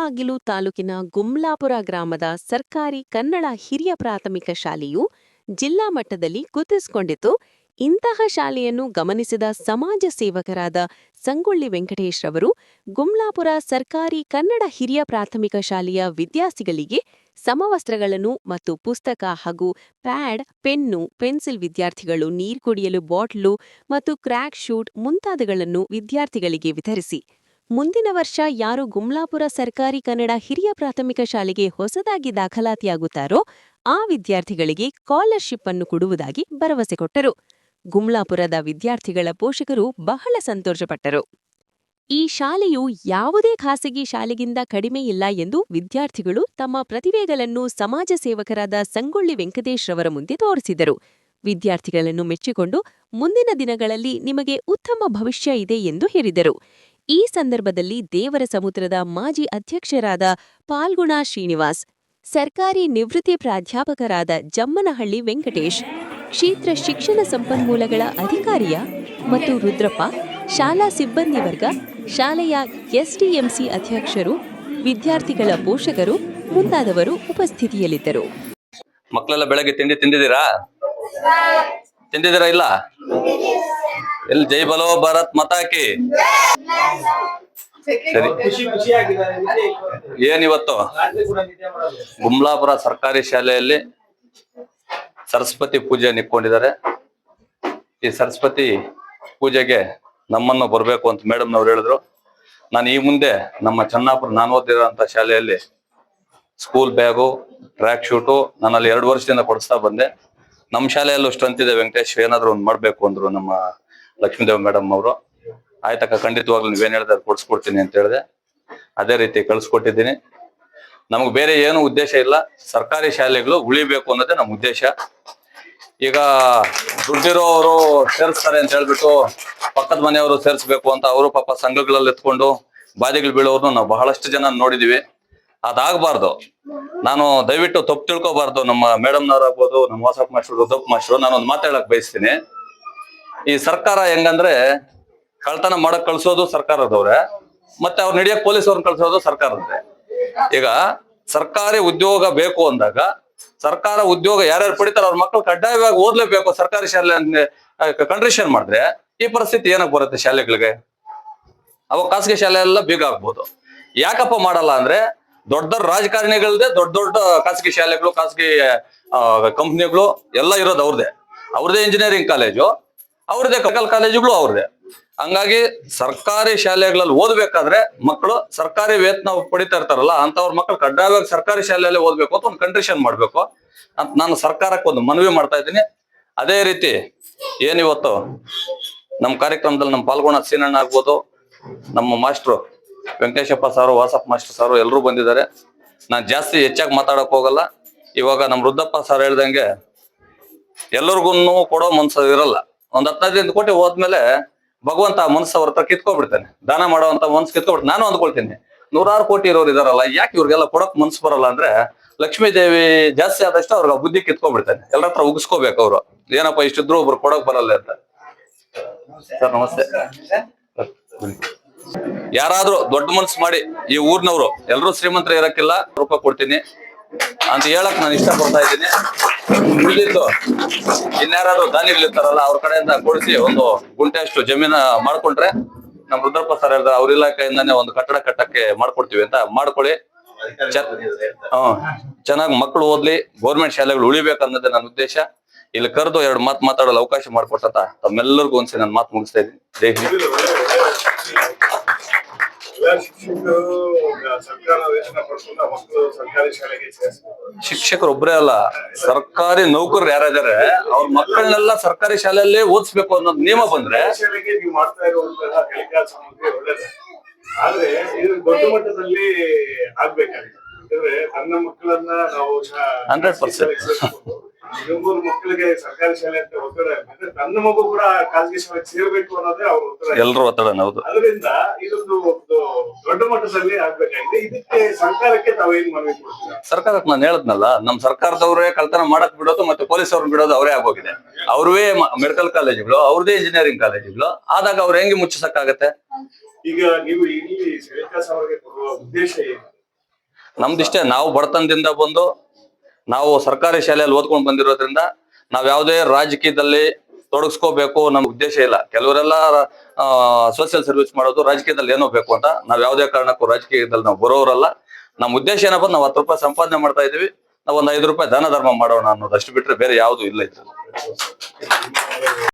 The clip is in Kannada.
ಮುಳಬಾಗಿಲು ತಾಲೂಕಿನ ಗುಮ್ಲಾಪುರ ಗ್ರಾಮದ ಸರ್ಕಾರಿ ಕನ್ನಡ ಹಿರಿಯ ಪ್ರಾಥಮಿಕ ಶಾಲೆಯು ಜಿಲ್ಲಾ ಮಟ್ಟದಲ್ಲಿ ಗುರುತಿಸಿಕೊಂಡಿತು. ಇಂತಹ ಶಾಲೆಯನ್ನು ಗಮನಿಸಿದ ಸಮಾಜ ಸೇವಕರಾದ ಸಂಗೊಳ್ಳಿ ವೆಂಕಟೇಶ್ ರವರು ಗುಮ್ಲಾಪುರ ಸರ್ಕಾರಿ ಕನ್ನಡ ಹಿರಿಯ ಪ್ರಾಥಮಿಕ ಶಾಲೆಯ ವಿದ್ಯಾರ್ಥಿಗಳಿಗೆ ಸಮವಸ್ತ್ರಗಳನ್ನು ಮತ್ತು ಪುಸ್ತಕ ಹಾಗೂ ಪ್ಯಾಡ್, ಪೆನ್ನು, ಪೆನ್ಸಿಲ್, ವಿದ್ಯಾರ್ಥಿಗಳು ನೀರು ಕುಡಿಯಲು ಬಾಟ್ಲು ಮತ್ತು ಕ್ರ್ಯಾಕ್ ಶೂಟ್ ಮುಂತಾದವುಗಳನ್ನು ವಿದ್ಯಾರ್ಥಿಗಳಿಗೆ ವಿತರಿಸಿ, ಮುಂದಿನ ವರ್ಷ ಯಾರು ಗುಮ್ಲಾಪುರ ಸರ್ಕಾರಿ ಕನ್ನಡ ಹಿರಿಯ ಪ್ರಾಥಮಿಕ ಶಾಲೆಗೆ ಹೊಸದಾಗಿ ದಾಖಲಾತಿಯಾಗುತ್ತಾರೋ ಆ ವಿದ್ಯಾರ್ಥಿಗಳಿಗೆ ಸ್ಕಾಲರ್‌ಶಿಪ್ ಅನ್ನು ಕೊಡುವುದಾಗಿ ಭರವಸೆ ಕೊಟ್ಟರು. ಗುಮ್ಲಾಪುರದ ವಿದ್ಯಾರ್ಥಿಗಳ ಪೋಷಕರು ಬಹಳ ಸಂತೋಷಪಟ್ಟರು. ಈ ಶಾಲೆಯು ಯಾವುದೇ ಖಾಸಗಿ ಶಾಲೆಗಿಂತ ಕಡಿಮೆಯಿಲ್ಲ ಎಂದು ವಿದ್ಯಾರ್ಥಿಗಳು ತಮ್ಮ ಪ್ರತಿಭೆಗಳನ್ನು ಸಮಾಜ ಸೇವಕರಾದ ಸಂಗೊಳ್ಳಿ ವೆಂಕಟೇಶ್ ರವರ ಮುಂದೆ ತೋರಿಸಿದರು. ವಿದ್ಯಾರ್ಥಿಗಳನ್ನು ಮೆಚ್ಚಿಕೊಂಡು ಮುಂದಿನ ದಿನಗಳಲ್ಲಿ ನಿಮಗೆ ಉತ್ತಮ ಭವಿಷ್ಯ ಇದೆ ಎಂದು ಹೇಳಿದರು. ಈ ಸಂದರ್ಭದಲ್ಲಿ ದೇವರ ಸಮುದ್ರದ ಮಾಜಿ ಅಧ್ಯಕ್ಷರಾದ ಪಾಲ್ಗುಣಾ ಶ್ರೀನಿವಾಸ್, ಸರ್ಕಾರಿ ನಿವೃತ್ತಿ ಪ್ರಾಧ್ಯಾಪಕರಾದ ಜಮ್ಮನಹಳ್ಳಿ ವೆಂಕಟೇಶ್, ಕ್ಷೇತ್ರ ಶಿಕ್ಷಣ ಸಂಪನ್ಮೂಲಗಳ ಅಧಿಕಾರಿಯ ಮತ್ತು ರುದ್ರಪ್ಪ, ಶಾಲಾ ಸಿಬ್ಬಂದಿ ವರ್ಗ, ಶಾಲೆಯ ಎಸ್ಡಿಎಂಸಿ ಅಧ್ಯಕ್ಷರು, ವಿದ್ಯಾರ್ಥಿಗಳ ಪೋಷಕರು ಮುಂತಾದವರು ಉಪಸ್ಥಿತಿಯಲ್ಲಿದ್ದರು. ಮಕ್ಕಳೆಲ್ಲ ಬೆಳಗ್ಗೆ ತಿಂಡಿ ತಿಂದಿದ್ದೀರಾ? ಇಲ್ಲ? ಎಲ್ಲಿ ಜೈ ಬಲೋ ಭಾರತ್ ಮಾತಾಕಿ. ಸರಿ, ಏನಿವತ್ತು ಗುಮ್ಲಾಪುರ ಸರ್ಕಾರಿ ಶಾಲೆಯಲ್ಲಿ ಸರಸ್ವತಿ ಪೂಜೆ ನಿಕ್ಕೊಂಡಿದ್ದಾರೆ. ಈ ಸರಸ್ವತಿ ಪೂಜೆಗೆ ನಮ್ಮನ್ನು ಬರಬೇಕು ಅಂತ ಮೇಡಮ್ನವ್ರು ಹೇಳಿದ್ರು. ನಾನು ಈ ಮುಂದೆ ನಮ್ಮ ಚೆನ್ನಾಪುರ ನಾನು ಓದಿರೋಂಥ ಶಾಲೆಯಲ್ಲಿ ಸ್ಕೂಲ್ ಬ್ಯಾಗು, ಟ್ರ್ಯಾಕ್ ಶೂಟು ನಾನಲ್ಲಿ 2 ವರ್ಷದಿಂದ ಕೊಡಿಸ್ತಾ ಬಂದೆ. ನಮ್ಮ ಶಾಲೆಯಲ್ಲೂ ಸ್ಟ್ರೆಂತ್ ಇದೆ ವೆಂಕಟೇಶ್, ಏನಾದ್ರು ಒಂದು ಮಾಡಬೇಕು ಅಂದ್ರು ನಮ್ಮ ಲಕ್ಷ್ಮೀದೇವ್ ಮೇಡಮ್ ಅವರು. ಆಯ್ತಕ್ಕ, ಖಂಡಿತವಾಗ್ಲೂ ನೀವೇನು ಹೇಳಿದ್ರೆ ಕೊಡಿಸ್ಕೊಡ್ತೀನಿ ಅಂತ ಹೇಳಿದೆ. ಅದೇ ರೀತಿ ಕಳಿಸ್ಕೊಟ್ಟಿದ್ದೀನಿ. ನಮಗೆ ಬೇರೆ ಏನು ಉದ್ದೇಶ ಇಲ್ಲ, ಸರ್ಕಾರಿ ಶಾಲೆಗಳು ಉಳಿಬೇಕು ಅನ್ನೋದೇ ನಮ್ಮ ಉದ್ದೇಶ. ಈಗ ದುಡ್ಡಿರೋರು ಸೇರಿಸ್ತಾರೆ ಅಂತ ಹೇಳ್ಬಿಟ್ಟು ಪಕ್ಕದ ಮನೆಯವರು ಸೇರಿಸ್ಬೇಕು ಅಂತ ಅವರು ಪಾಪ ಸಂಘಗಳಲ್ಲಿ ಎತ್ಕೊಂಡು ಬಾಧೆಗಳು ಬೀಳೋರ್ನು ನಾವು ಬಹಳಷ್ಟು ಜನ ನೋಡಿದೀವಿ. ಅದಾಗಬಾರ್ದು. ನಾನು ದಯವಿಟ್ಟು ತಪ್ಪು ತಿಳ್ಕೊಬಾರ್ದು. ನಮ್ಮ ಮೇಡಮ್ನವ್ರಾಗ್ಬೋದು, ನಮ್ಮ ವಾಸಪ್ಪ ಮಾಸ್ಟರ್, ರುದ್ರಪ್ಪ ಮಾಸ್ಟರ್, ನಾನೊಂದು ಮಾತಾಡಕ್ ಬಯಸ್ತೀನಿ. ಈ ಸರ್ಕಾರ ಹೆಂಗಂದ್ರೆ ಕಳ್ತನ ಮಾಡಕ್ ಕಳ್ಸೋದು ಸರ್ಕಾರದವ್ರೆ, ಮತ್ತೆ ಅವ್ರು ನಡೆಯಕ್ ಪೊಲೀಸ್ ಅವ್ರನ್ನ ಕಳ್ಸೋದು ಸರ್ಕಾರದವ್ರೆ. ಈಗ ಸರ್ಕಾರಿ ಉದ್ಯೋಗ ಬೇಕು ಅಂದಾಗ ಸರ್ಕಾರ ಉದ್ಯೋಗ ಯಾರ್ಯಾರು ಪಡಿತಾರೆ ಅವ್ರ ಮಕ್ಕಳು ಕಡ್ಡಾಯವಾಗಿ ಓದ್ಲೇಬೇಕು. ಸರ್ಕಾರಿ ಶಾಲೆ ಕಂಡ್ರಿಷನ್ ಮಾಡಿದ್ರೆ ಈ ಪರಿಸ್ಥಿತಿ ಏನಕ್ಕೆ ಬರುತ್ತೆ ಶಾಲೆಗಳಿಗೆ? ಅವಾಗ ಖಾಸಗಿ ಶಾಲೆ ಎಲ್ಲ ಬೀಗ ಆಗ್ಬೋದು. ಯಾಕಪ್ಪ ಮಾಡಲ್ಲ ಅಂದ್ರೆ ದೊಡ್ಡ ರಾಜಕಾರಣಿಗಳದೇ ದೊಡ್ಡ ದೊಡ್ಡ ಖಾಸಗಿ ಶಾಲೆಗಳು, ಖಾಸಗಿ ಕಂಪ್ನಿಗಳು ಎಲ್ಲ ಇರೋದು ಅವ್ರದೇ ಇಂಜಿನಿಯರಿಂಗ್ ಕಾಲೇಜು, ಅವ್ರದೇ ಕಲ್ ಕಾಲೇಜುಗಳು ಅವ್ರದೇ. ಹಂಗಾಗಿ ಸರ್ಕಾರಿ ಶಾಲೆಗಳಲ್ಲಿ ಓದ್ಬೇಕಾದ್ರೆ ಮಕ್ಕಳು ಸರ್ಕಾರಿ ವೇತನ ಪಡಿತಾ ಇರ್ತಾರಲ್ಲ ಅಂತವ್ರ ಮಕ್ಕಳು ಕಡ್ಡಾಯವಾಗಿ ಸರ್ಕಾರಿ ಶಾಲೆಯಲ್ಲೇ ಓದ್ಬೇಕು ಅಂತ ಒಂದು ಕಂಡೀಷನ್ ಮಾಡ್ಬೇಕು ಅಂತ ನಾನು ಸರ್ಕಾರಕ್ಕೆ ಒಂದು ಮನವಿ ಮಾಡ್ತಾ ಇದ್ದೀನಿ. ಅದೇ ರೀತಿ ಏನಿವತ್ತು ನಮ್ಮ ಕಾರ್ಯಕ್ರಮದಲ್ಲಿ ನಮ್ಮ ಪಾಲ್ಗೊಳ್ಳ ಸೀನಣ್ಣ ಆಗ್ಬೋದು, ನಮ್ಮ ಮಾಸ್ಟ್ರು ವೆಂಕಟೇಶಪ್ಪ ಸಾರು, ವಾಸಪ್ಪ ಮಾಸ್ಟರ್ ಸಾರು ಎಲ್ಲರೂ ಬಂದಿದ್ದಾರೆ. ನಾನು ಜಾಸ್ತಿ ಹೆಚ್ಚಾಗಿ ಮಾತಾಡಕ್ ಹೋಗಲ್ಲ. ಇವಾಗ ನಮ್ಮ ರುದ್ರಪ್ಪ ಸರ್ ಹೇಳ್ದಂಗೆ ಎಲ್ಲರಿಗೂ ಕೊಡೋ ಮನ್ಸು ಇರಲ್ಲ. ಒಂದ್ 15 ಕೋಟಿ ಹೋದ್ಮೇಲೆ ಭಗವಂತ ಮನಸ್ಸು ಅವ್ರ ಹತ್ರ ಕಿತ್ಕೊಬಿಡ್ತಾನೆ. ದಾನ ಮಾಡೋವಂತ ಮನ್ಸು ಕಿತ್ಕೊಬಿಡ್ತಾನೆ. ನಾನು ಅಂದ್ಕೊಳ್ತೀನಿ, 100 ಕೋಟಿ ಇರೋರು ಇದಾರಲ್ಲ, ಯಾಕೆ ಇವ್ರಿಗೆಲ್ಲ ಕೊಡಕ್ ಮನ್ಸು ಬರಲ್ಲ ಅಂದ್ರೆ ಲಕ್ಷ್ಮೀ ದೇವಿ ಜಾಸ್ತಿ ಆದಷ್ಟು ಅವ್ರಿಗೆ ಆ ಬುದ್ಧಿ ಕಿತ್ಕೊಬಿಡ್ತಾನೆ. ಎಲ್ಲರ ಹತ್ರ ಉಗಿಸ್ಕೋಬೇಕು ಅವ್ರು. ಏನಪ್ಪ ಇಷ್ಟಿದ್ರು ಒಬ್ರು ಕೊಡಕ್ ಬರಲ್ಲ ಅಂತ. ಸರ್ ನಮಸ್ತೆ. ಯಾರಾದ್ರೂ ದೊಡ್ಡ ಮನ್ಸು ಮಾಡಿ ಈ ಊರ್ನವ್ರು ಎಲ್ಲರೂ ಶ್ರೀಮಂತರ ಇರಕ್ಕಿಲ್ಲ, ರೂಪಾಯಿ ಕೊಡ್ತೀನಿ ಅಂತ ಹೇಳಕ್ ನಾನು ಇಷ್ಟಪಡ್ತಾ ಇದ್ದೀನಿ. ಉಳಿದಿತ್ತು ಇನ್ಯಾರಾದ್ರೂ ದಾನಿಗಳಿರ್ತಾರಲ್ಲ ಅವ್ರ ಕಡೆಯಿಂದ ಕೊಡಿಸಿ ಒಂದು ಗುಂಟೆ ಅಷ್ಟು ಜಮೀನ ಮಾಡ್ಕೊಂಡ್ರೆ ನಮ್ ರುದ್ರಪ್ಪ ಸರ್ ಹೇಳಿದ್ರೆ ಅವ್ರ ಇಲಾಖೆಯಿಂದಾನೆ ಒಂದು ಕಟ್ಟಡ ಕಟ್ಟಕ್ಕೆ ಮಾಡ್ಕೊಡ್ತೀವಿ ಅಂತ ಮಾಡ್ಕೊಳ್ಳಿ. ಚೆನ್ನಾಗಿ ಮಕ್ಕಳು ಓದ್ಲಿ, ಗೌರ್ಮೆಂಟ್ ಶಾಲೆಗಳು ಉಳಿಬೇಕನ್ನೋದೇ ನನ್ನ ಉದ್ದೇಶ. ಇಲ್ಲಿ ಕರೆದು 2 ಮಾತು ಮಾತಾಡಲು ಅವಕಾಶ ಮಾಡ್ಕೊಟ್ಟಂತ ತಮ್ಮೆಲ್ಲರಿಗೂ ಒಂದ್ಸರಿ ನನ್ನ ಮಾತು ಮುಗಿಸ್ತಾ ಇದ್ದೀನಿ. ಜೈ ಹಿಂದ್. ಶಿಕ್ಷಕರು ಒಬ್ಬರೇ ಅಲ್ಲ, ಸರ್ಕಾರಿ ನೌಕರರು ಯಾರಿದ್ದಾರೆ ಅವ್ರ ಮಕ್ಕಳನ್ನೆಲ್ಲ ಸರ್ಕಾರಿ ಶಾಲೆಯಲ್ಲೇ ಓದಿಸ್ಬೇಕು ಅನ್ನೋದು ನಿಯಮ ಬಂದ್ರೆ ನೀವು ಮಾಡ್ತಾ ಇರುವಂತಹ ಕಲಿಕಾ ಸಾಮಗ್ರಿ ಒಳ್ಳೇದು. ಆದ್ರೆ ಇದು ದೊಡ್ಡ ಮಟ್ಟದಲ್ಲಿ ಆಗ್ಬೇಕಾಗಿದೆ. ಯಾಕಂದ್ರೆ ತನ್ನ ಮಕ್ಕಳನ್ನ ನಾವು 100% ಮೂರು ಮಕ್ಕಳಿಗೆ ಸರ್ಕಾರಿ ಶಾಲೆ ಅಂತ ಒತ್ತಡ ಅಂದ್ರೆ ತನ್ನ ಮಗು ಕೂಡ ಖಾಸಗಿ ಶಾಲೆಗೆ ಸೇರ್ಬೇಕು ಅನ್ನೋದೇ ಅವ್ರ ಒತ್ತಡ, ಎಲ್ಲರೂ ಒತ್ತಡ. ಹೌದು. ಅದರಿಂದ ಇದೊಂದು ದೊಡ್ಡ ಮಟ್ಟದಲ್ಲಿ ಆಗ್ಬೇಕಾಗಿದೆ. ಇದಕ್ಕೆ ಸರ್ಕಾರಕ್ಕೆ ತಾವೇನ್ ಮನವಿ ಕೊಡ್ತೀರಾ? ಸರ್ಕಾರಕ್ಕೆ ನಾನು ಹೇಳದ್ನಲ್ಲ, ನಮ್ ಸರ್ಕಾರದವ್ರೇ ಕಳ್ತನ ಮಾಡಕ್ ಬಿಡೋದು ಮತ್ತೆ ಪೊಲೀಸ್ ಅವ್ರನ್ನ ಬಿಡೋದು ಅವರೇ ಆಗೋಗಿದೆ. ಅವ್ರವೇ ಮೆಡಿಕಲ್ ಕಾಲೇಜುಗಳು, ಅವ್ರದೇ ಇಂಜಿನಿಯರಿಂಗ್ ಕಾಲೇಜುಗಳು ಆದಾಗ ಅವ್ರ ಹೆಂಗೆ ಮುಚ್ಚಿಸಕ್ಕಾಗತ್ತೆ? ಈಗ ನೀವು ಇಲ್ಲಿ ಶ್ರೀಕಾಸ್ ಅವರಿಗೆ ಕೊಡುವ ಉದ್ದೇಶ ಏನು? ನಮ್ದಿಷ್ಟೇ, ನಾವು ಬಡತನದಿಂದ ಬಂದು ನಾವು ಸರ್ಕಾರಿ ಶಾಲೆಯಲ್ಲಿ ಓದ್ಕೊಂಡು ಬಂದಿರೋದ್ರಿಂದ ನಾವ್ ಯಾವುದೇ ರಾಜಕೀಯದಲ್ಲಿ ತೊಡಗಿಸ್ಕೋಬೇಕು ನಮ್ಮ ಉದ್ದೇಶ ಇಲ್ಲ. ಕೆಲವರೆಲ್ಲ ಸೋಷಿಯಲ್ ಸರ್ವಿಸ್ ಮಾಡೋದು ರಾಜಕೀಯದಲ್ಲಿ ಏನೋ ಬೇಕು ಅಂತ, ನಾವ್ ಯಾವುದೇ ಕಾರಣಕ್ಕೂ ರಾಜಕೀಯದಲ್ಲಿ ನಾವು ಬರೋರಲ್ಲ. ನಮ್ಮ ಉದ್ದೇಶ ಏನಪ್ಪ, ನಾವು 10 ರೂಪಾಯಿ ಸಂಪಾದನೆ ಮಾಡ್ತಾ ಇದೀವಿ, ನಾವು ಒಂದು 5 ರೂಪಾಯಿ ದಾನ ಧರ್ಮ ಮಾಡೋಣ ಅನ್ನೋದು, ಅಷ್ಟು ಬಿಟ್ರೆ ಬೇರೆ ಯಾವುದು ಇಲ್ಲ ಇದ್ರಲ್ಲಿ.